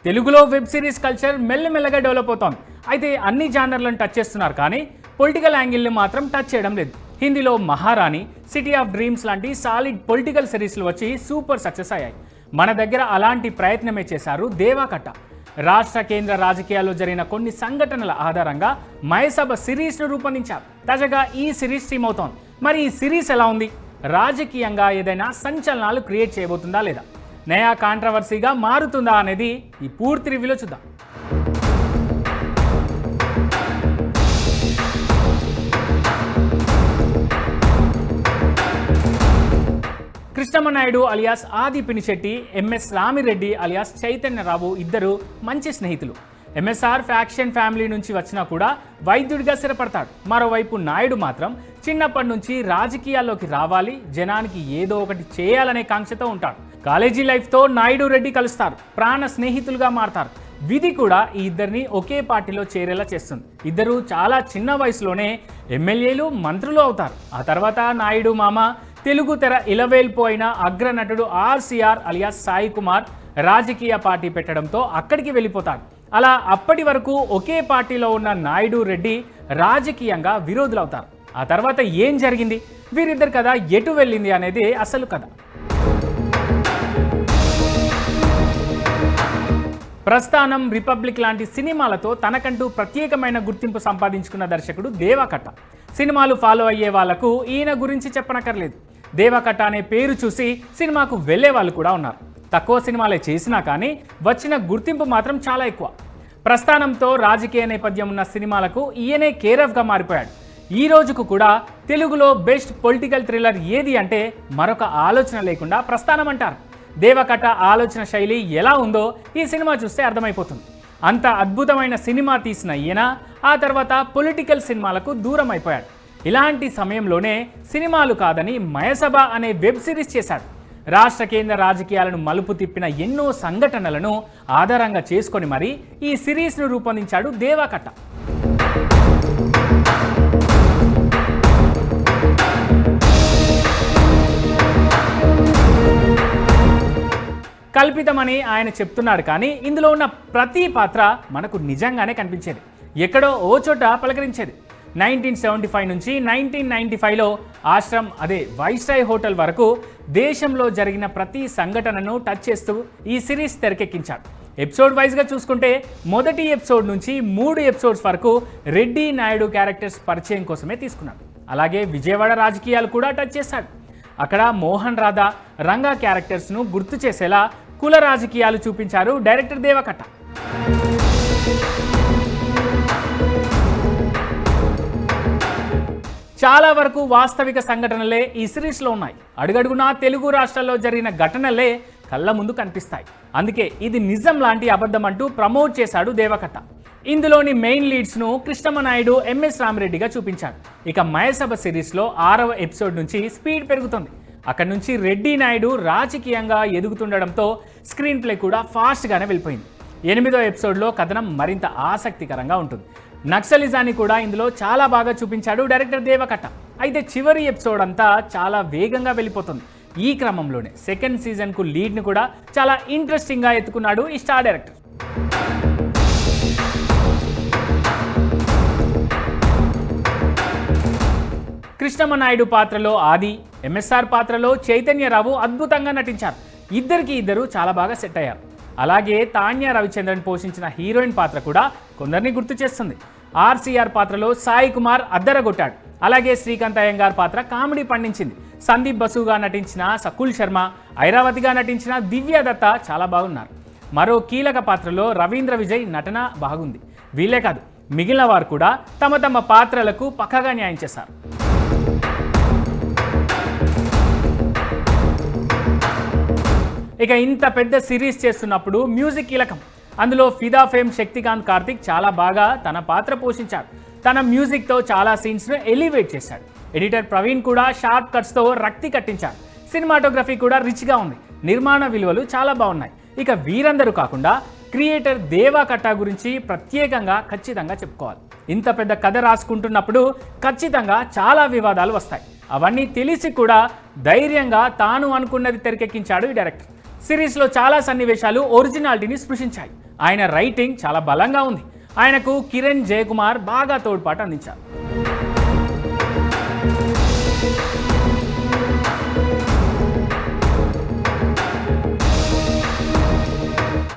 తెలుగులో web series culture మెల్లమెల్లగా develop అవుతోంది. అయితే అన్ని జానర్లను టచ్ చేస్తున్నారు కానీ పొలిటికల్ యాంగిల్ని మాత్రం టచ్ చేయడం లేదు. హిందీలో మహారాణి, సిటీ ఆఫ్ డ్రీమ్స్ లాంటి సాలిడ్ పొలిటికల్ సిరీస్లు వచ్చి సూపర్ సక్సెస్ అయ్యాయి. మన దగ్గర అలాంటి ప్రయత్నమే చేశారు దేవాకట్ట. రాష్ట్ర కేంద్ర రాజకీయాల్లో జరిగిన కొన్ని సంఘటనల ఆధారంగా మయసభ సిరీస్ను రూపొందించారు. తాజాగా ఈ సిరీస్ స్ట్రీమ్ అవుతోంది. మరి ఈ సిరీస్ ఎలా ఉంది? రాజకీయంగా ఏదైనా సంచలనాలు క్రియేట్ చేయబోతుందా లేదా? నయా కాంట్రవర్సీగా మారుతుందా అనేది ఈ పూర్తి రివ్యూలో చూద్దాం. కృష్ణమనాయుడు అలియాస్ ఆది పినిశెట్టి, ఎంఎస్ రామిరెడ్డి అలియాస్ చైతన్యరావు ఇద్దరు మంచి స్నేహితులు. ఎంఎస్ఆర్ ఫ్యాక్షన్ ఫ్యామిలీ నుంచి వచ్చినా కూడా వైద్యుడిగా స్థిరపడతాడు. మరోవైపు నాయుడు మాత్రం చిన్నప్పటి నుంచి రాజకీయాల్లోకి రావాలి, జనానికి ఏదో ఒకటి చేయాలనే కాంక్షతో ఉంటాడు. కాలేజీ లైఫ్తో నాయుడు రెడ్డి కలుస్తారు, ప్రాణ స్నేహితులుగా మారతారు. విధి కూడా ఈ ఇద్దరిని ఒకే పార్టీలో చేరేలా చేస్తుంది. ఇద్దరు చాలా చిన్న వయసులోనే ఎమ్మెల్యేలు, మంత్రులు అవుతారు. ఆ తర్వాత నాయుడు మామ తెలుగు తెర ఇలవేల్పు అయిన అగ్రనటుడు ఆర్సీఆర్ అలియాస్ సాయి కుమార్ రాజకీయ పార్టీ పెట్టడంతో అక్కడికి వెళ్ళిపోతాడు. అలా అప్పటి వరకు ఒకే పార్టీలో ఉన్న నాయుడు రెడ్డి రాజకీయంగా విరోధులవుతారు. ఆ తర్వాత ఏం జరిగింది, వీరిద్దరి కథ ఎటు వెళ్ళింది అనేది అసలు కథ. ప్రస్థానం, రిపబ్లిక్ లాంటి సినిమాలతో తనకంటూ ప్రత్యేకమైన గుర్తింపు సంపాదించుకున్న దర్శకుడు దేవాకట్ట. సినిమాలు ఫాలో అయ్యే వాళ్లకు ఈయన గురించి చెప్పనక్కర్లేదు. దేవాకట్ట అనే పేరు చూసి సినిమాకు వెళ్లే వాళ్ళు కూడా ఉన్నారు. తక్కువ సినిమాలే చేసినా కానీ వచ్చిన గుర్తింపు మాత్రం చాలా ఎక్కువ. ప్రస్థానంతో రాజకీయ నేపథ్యం ఉన్న సినిమాలకు ఈయనే కేరఫ్గా మారిపోయాడు. ఈ రోజుకు కూడా తెలుగులో బెస్ట్ పొలిటికల్ థ్రిల్లర్ ఏది అంటే మరొక ఆలోచన లేకుండా ప్రస్థానం అంటారు. దేవాకట్ట ఆలోచన శైలి ఎలా ఉందో ఈ సినిమా చూస్తే అర్థమైపోతుంది. అంత అద్భుతమైన సినిమా తీసిన ఈయన ఆ తర్వాత పొలిటికల్ సినిమాలకు దూరం అయిపోయాడు. ఇలాంటి సమయంలోనే సినిమాలు కాదని మయసభ అనే వెబ్ సిరీస్ చేశాడు. రాష్ట్ర కేంద్ర రాజకీయాలను మలుపు తిప్పిన ఎన్నో సంఘటనలను ఆధారంగా చేసుకొని మరి ఈ సిరీస్ను రూపొందించాడు దేవాకట్ట. కల్పితమని ఆయన చెప్తున్నాడు కానీ ఇందులో ఉన్న ప్రతి పాత్ర మనకు నిజంగానే కనిపించేది, ఎక్కడో ఓ చోట పలకరించేది. 1975 నుంచి 1995లో ఆశ్రమ్ అదే వైస్రాయ్ హోటల్ వరకు దేశంలో జరిగిన ప్రతి సంఘటనను టచ్ చేస్తూ ఈ సిరీస్ తెరకెక్కించాడు. ఎపిసోడ్ వైజ్గా చూసుకుంటే మొదటి ఎపిసోడ్ నుంచి 3 ఎపిసోడ్స్ వరకు రెడ్డి, నాయుడు క్యారెక్టర్స్ పరిచయం కోసమే తీసుకున్నాడు. అలాగే విజయవాడ రాజకీయాలు కూడా టచ్ చేశాడు. అక్కడ మోహన్ రాధా, రంగా క్యారెక్టర్స్ను గుర్తు చేసేలా కుల రాజకీయాలు చూపించారు డైరెక్టర్ దేవాకట్ట. చాలా వరకు వాస్తవిక సంఘటనలే ఈ సిరీస్లో ఉన్నాయి. అడుగడుగునా తెలుగు రాష్ట్రాల్లో జరిగిన ఘటనలే కళ్ళ ముందు కనిపిస్తాయి. అందుకే ఇది నిజం లాంటి అబద్ధం అంటూ ప్రమోట్ చేశాడు దేవాకట్ట. ఇందులోని మెయిన్ లీడ్స్ను కృష్ణమనాయుడు, ఎంఎస్ రామిరెడ్డిగా చూపించాడు. ఇక మయసభ సిరీస్లో 6వ ఎపిసోడ్ నుంచి స్పీడ్ పెరుగుతుంది. అక్కడి నుంచి రెడ్డి, నాయుడు రాజకీయంగా ఎదుగుతుండడంతో స్క్రీన్ ప్లే కూడా ఫాస్ట్గానే వెళ్ళిపోయింది. 8వ ఎపిసోడ్లో కథనం మరింత ఆసక్తికరంగా ఉంటుంది. నక్సలిజాన్ని కూడా ఇందులో చాలా బాగా చూపించాడు డైరెక్టర్ దేవాకట్ట. అయితే చివరి ఎపిసోడ్ అంతా చాలా వేగంగా వెళ్ళిపోతుంది. ఈ క్రమంలోనే సెకండ్ సీజన్కు లీడ్ని కూడా చాలా ఇంట్రెస్టింగ్గా ఎత్తుకున్నాడు ఈ స్టార్ డైరెక్టర్. కృష్ణమనాయుడు పాత్రలో ఆది, ఎంఎస్ఆర్ పాత్రలో చైతన్యరావు అద్భుతంగా నటించారు. ఇద్దరు చాలా బాగా సెట్ అయ్యారు. అలాగే తాన్యా రవిచంద్రన్ పోషించిన హీరోయిన్ పాత్ర కూడా కొందరిని గుర్తు చేస్తుంది. ఆర్సీఆర్ పాత్రలో సాయి కుమార్ అద్దరగొట్టాడు. అలాగే శ్రీకాంత్ అయ్యంగార్ పాత్ర కామెడీ పండించింది. సందీప్ బసుగా నటించిన సకుల్ శర్మ, ఐరావతిగా నటించిన దివ్య దత్త చాలా బాగున్నారు. మరో కీలక పాత్రలో రవీంద్ర విజయ్ నటన బాగుంది. వీళ్ళే కాదు, మిగిలిన వారు కూడా తమ తమ పాత్రలకు పక్కగా న్యాయం చేశారు. ఇక ఇంత పెద్ద సిరీస్ చేస్తున్నప్పుడు మ్యూజిక్ కీలకం. అందులో ఫిదా ఫేమ్ శక్తికాంత్ కార్తిక్ చాలా బాగా తన పాత్ర పోషించాడు. తన మ్యూజిక్తో చాలా సీన్స్ను ఎలివేట్ చేశాడు. ఎడిటర్ ప్రవీణ్ కూడా షార్ప్ కట్స్తో రక్తి కట్టించాడు. సినిమాటోగ్రఫీ కూడా రిచ్గా ఉంది. నిర్మాణ విలువలు చాలా బాగున్నాయి. ఇక వీరందరూ కాకుండా క్రియేటర్ దేవాకట్ట గురించి ప్రత్యేకంగా ఖచ్చితంగా చెప్పుకోవాలి. ఇంత పెద్ద కథ రాసుకుంటున్నప్పుడు ఖచ్చితంగా చాలా వివాదాలు వస్తాయి. అవన్నీ తెలిసి కూడా ధైర్యంగా తాను అనుకున్నది తెరకెక్కించాడు ఈ డైరెక్టర్. సిరీస్లో చాలా సన్నివేశాలు ఒరిజినాలిటీని స్పృశించాయి. ఆయన రైటింగ్ చాలా బలంగా ఉంది. ఆయనకు కిరణ్ జయకుమార్ బాగా తోడ్పాటు అందించారు.